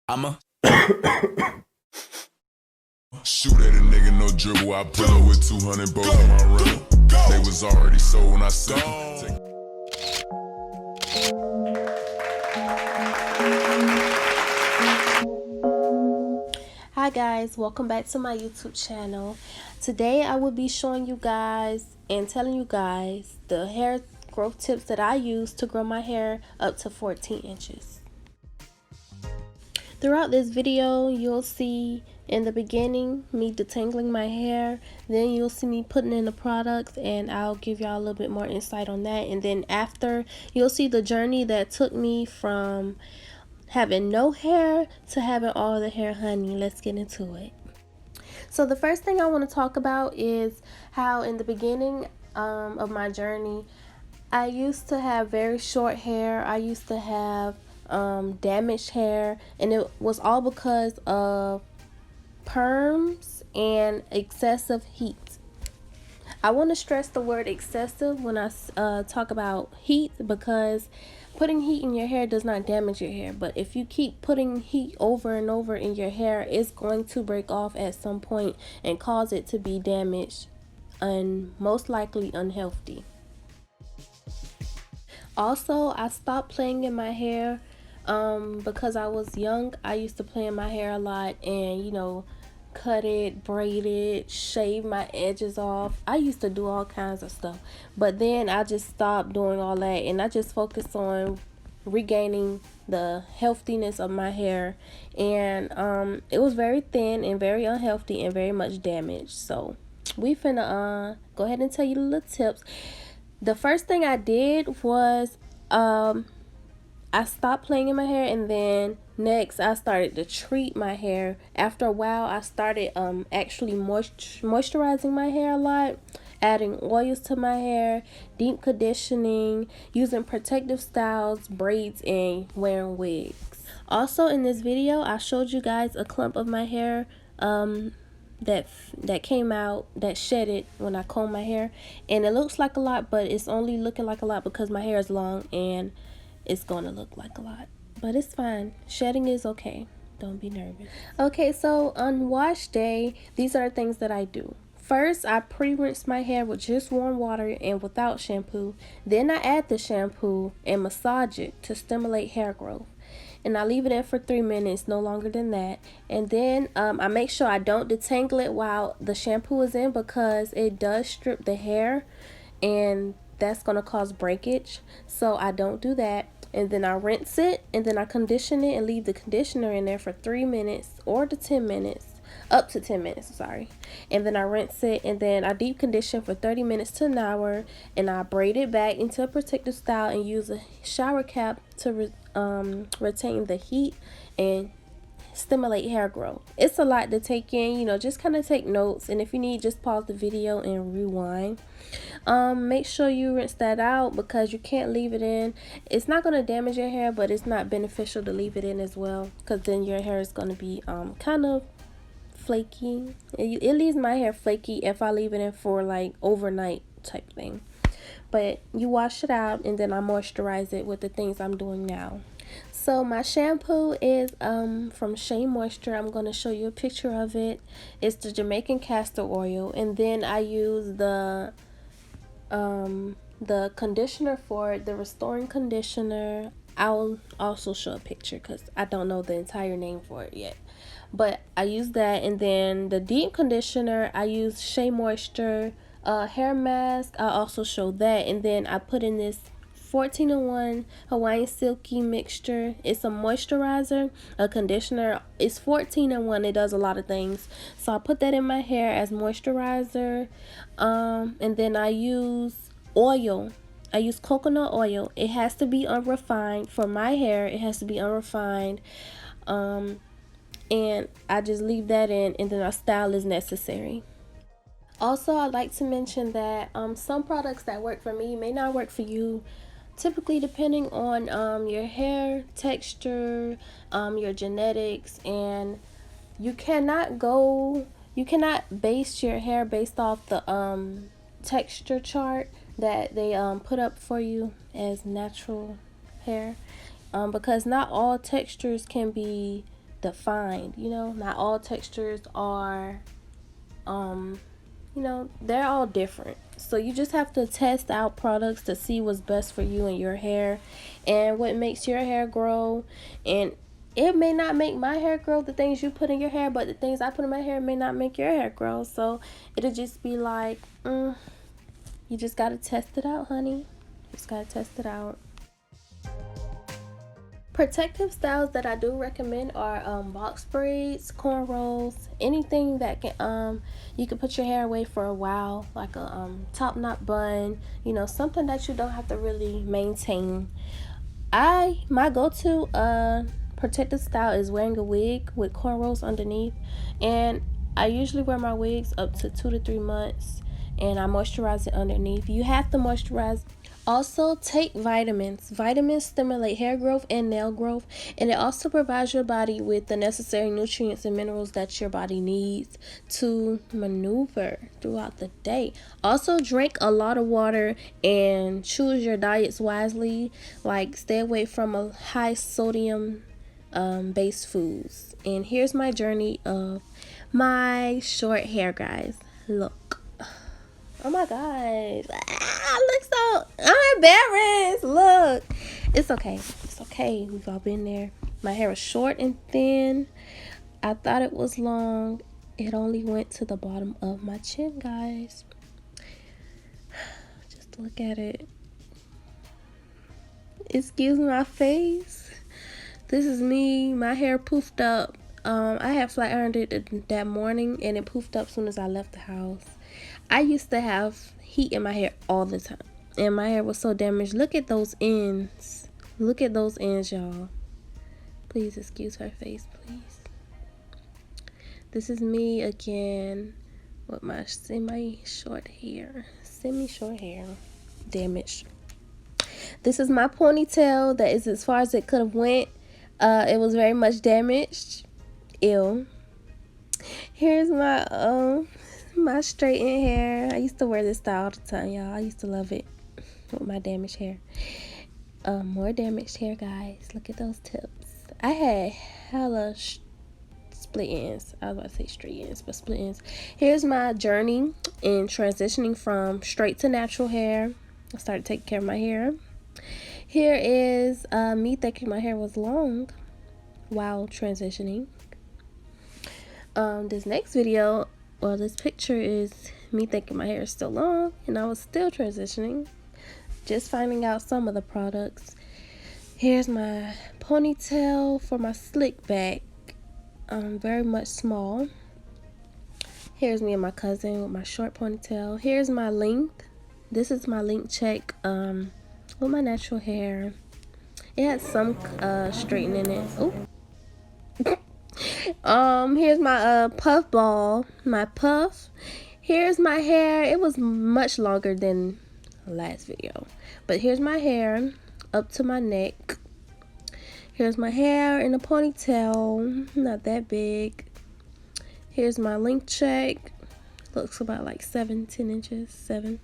I'ma shoot at a nigga, no dribble. I pull up with 200 bows in my rental. They was already sold when I said Hi guys, welcome back to my YouTube channel. Today I will be showing you guys and telling you guys the hair growth tips that I use to grow my hair up to 14 inches. Throughout this video, you'll see in the beginning me detangling my hair, then you'll see me putting in the products, and I'll give y'all a little bit more insight on that. And then after, you'll see the journey that took me from having no hair to having all the hair, honey. Let's get into it. So the first thing I want to talk about is how in the beginning of my journey, I used to have very short hair. I used to have damaged hair, and it was all because of perms and excessive heat. I want to stress the word excessive when I talk about heat, because putting heat in your hair does not damage your hair, but if you keep putting heat over and over in your hair, it's going to break off at some point and cause it to be damaged and most likely unhealthy. Also, I stopped playing in my hair because I was young. I used to play in my hair a lot and cut it, braid it, shave my edges off. I used to do all kinds of stuff, but then I just stopped doing all that and I just focused on regaining the healthiness of my hair. And it was very thin and very unhealthy and very much damaged. So we finna go ahead and tell you the little tips. The first thing I did was I stopped playing in my hair, and then next I started to treat my hair. After a while, I started actually moisturizing my hair a lot, adding oils to my hair, deep conditioning, using protective styles, braids, and wearing wigs. Also in this video, I showed you guys a clump of my hair that came out, that shedded when I combed my hair, and it looks like a lot, but it's only looking like a lot because my hair is long and it's gonna look like a lot, but it's fine. Shedding is okay. Don't be nervous. Okay, so on wash day, these are the things that I do. First, I pre-rinse my hair with just warm water and without shampoo. Then I add the shampoo and massage it to stimulate hair growth. And I leave it in for 3 minutes, no longer than that. And then I make sure I don't detangle it while the shampoo is in, because it does strip the hair and that's going to cause breakage. So I don't do that. And then I rinse it, and then I condition it and leave the conditioner in there for 3 minutes or to 10 minutes, up to 10 minutes, sorry. And then I rinse it, and then I deep condition for 30 minutes to an hour, and I braid it back into a protective style and use a shower cap to retain the heat and stimulate hair growth. It's a lot to take in, just kind of take notes, and if you need, just pause the video and rewind. Make sure you rinse that out, because you can't leave it in. It's not going to damage your hair, but it's not beneficial to leave it in as well, because then your hair is going to be kind of flaky. It leaves my hair flaky if I leave it in for like overnight type thing. But you wash it out, and then I moisturize it with the things I'm doing now. So my shampoo is from SheaMoisture. I'm going to show you a picture of it. It's the Jamaican castor oil, and then I use the conditioner for it, the restoring conditioner. I'll also show a picture because I don't know the entire name for it yet, but I use that. And then the deep conditioner, I use SheaMoisture hair mask. I also show that. And then I put in this 14-in-1 Hawaiian Silky mixture. It's a moisturizer, a conditioner. It's 14-in-1. It does a lot of things. So I put that in my hair as moisturizer. And then I use oil. I use coconut oil. It has to be unrefined. For my hair, it has to be unrefined. And I just leave that in, and then a style is necessary. Also, I'd like to mention that some products that work for me may not work for you, typically depending on your hair texture, your genetics, and you cannot base your hair based off the texture chart that they put up for you as natural hair, because not all textures can be defined, you know. Not all textures are you know, they're all different. So you just have to test out products to see what's best for you and your hair and what makes your hair grow. And it may not make my hair grow, the things you put in your hair, but the things I put in my hair may not make your hair grow. So it'll just be like, you just gotta test it out, honey. Just gotta test it out. Protective styles that I do recommend are box braids, cornrows, anything that can you can put your hair away for a while, like a top knot bun, you know, something that you don't have to really maintain. My go-to protective style is wearing a wig with cornrows underneath, and I usually wear my wigs up to 2 to 3 months, and I moisturize it underneath. You have to moisturize. Also, take vitamins. Vitamins stimulate hair growth and nail growth, and it also provides your body with the necessary nutrients and minerals that your body needs to maneuver throughout the day. Also, drink a lot of water and choose your diets wisely. Like, stay away from a high sodium based foods. And here's my journey of my short hair, guys. Look. Oh my god, I'm embarrassed. Look, it's okay, we've all been there. My hair was short and thin. I thought it was long. It only went to the bottom of my chin, guys. Just look at it. Excuse my face. This is me. My hair poofed up. I had flat ironed it that morning, and it poofed up as soon as I left the house. I used to have heat in my hair all the time, and my hair was so damaged. Look at those ends. Look at those ends, y'all. Please excuse her face, please. This is me again with my semi-short hair. Damaged. This is my ponytail that is as far as it could have went. It was very much damaged. Ew. Here's my straightened hair. I used to wear this style all the time, y'all. I used to love it with my damaged hair. More damaged hair, guys. Look at those tips. I had hella split ends. I was about to say straight ends, but split ends. Here's my journey in transitioning from straight to natural hair. I started taking care of my hair. Here is me thinking my hair was long while transitioning. This next video, well, this picture is me thinking my hair is still long and I was still transitioning, just finding out some of the products. Here's my ponytail for my slick back, very much small. Here's me and my cousin with my short ponytail. Here's my length. This is my length check with my natural hair. It had some straightening in it. Oh. Here's my puff ball, my puff. Here's my hair. It was much longer than the last video, but here's my hair up to my neck. Here's my hair in a ponytail, not that big. Here's my length check. Looks about like 10 inches, 7.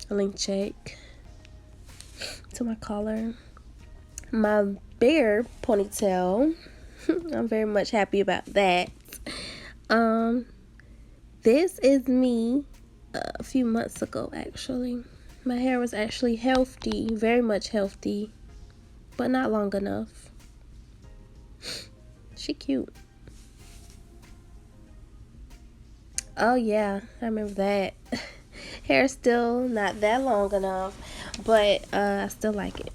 Length check to my collar. My bigger ponytail. I'm very much happy about that. This is me a few months ago, actually. My hair was actually healthy, very much healthy, but not long enough. She cute. Oh yeah, I remember that. Hair still not that long enough, but I still like it.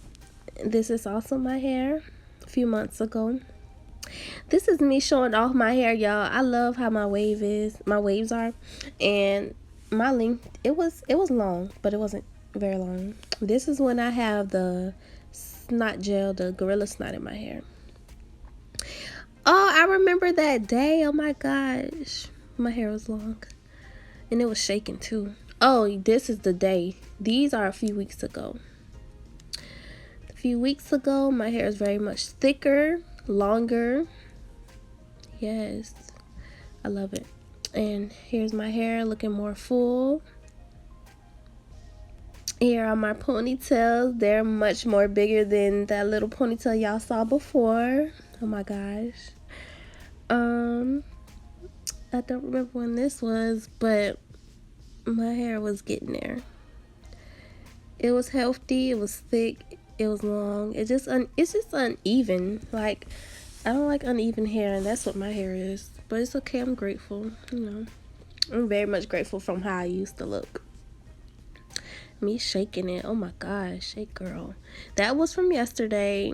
This is also my hair a few months ago. This is me showing off my hair, y'all. I love how my waves are, and my length, it was long, but it wasn't very long. This is when I have the snot gel, the gorilla snot in my hair. Oh, I remember that day. Oh my gosh, my hair was long and it was shaking too. Oh, this is the day. These are a few weeks ago. A few weeks ago, my hair is very much thicker, longer. Yes, I love it. And here's my hair looking more full. Here are my ponytails. They're much more bigger than that little ponytail y'all saw before. Oh my gosh. I don't remember when this was, but my hair was getting there. It was healthy, it was thick, it was long. It's just uneven. Like, I don't like uneven hair, and that's what my hair is. But it's okay, I'm grateful, you know. I'm very much grateful from how I used to look. Me shaking it. Oh my gosh, shake girl. That was from yesterday.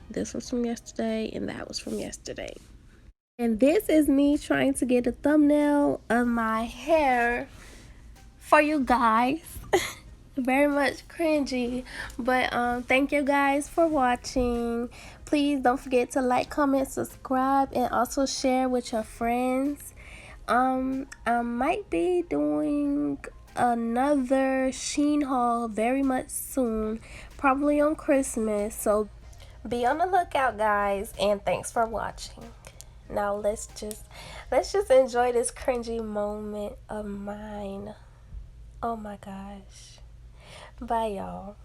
This was from yesterday, and that was from yesterday. And this is me trying to get a thumbnail of my hair for you guys. Very much cringy, but thank you guys for watching. Please don't forget to like, comment, subscribe, and also share with your friends. I might be doing another Sheen haul very much soon, probably on Christmas, so be on the lookout, guys, and thanks for watching. Now let's just enjoy this cringy moment of mine. Oh my gosh. Bye, y'all.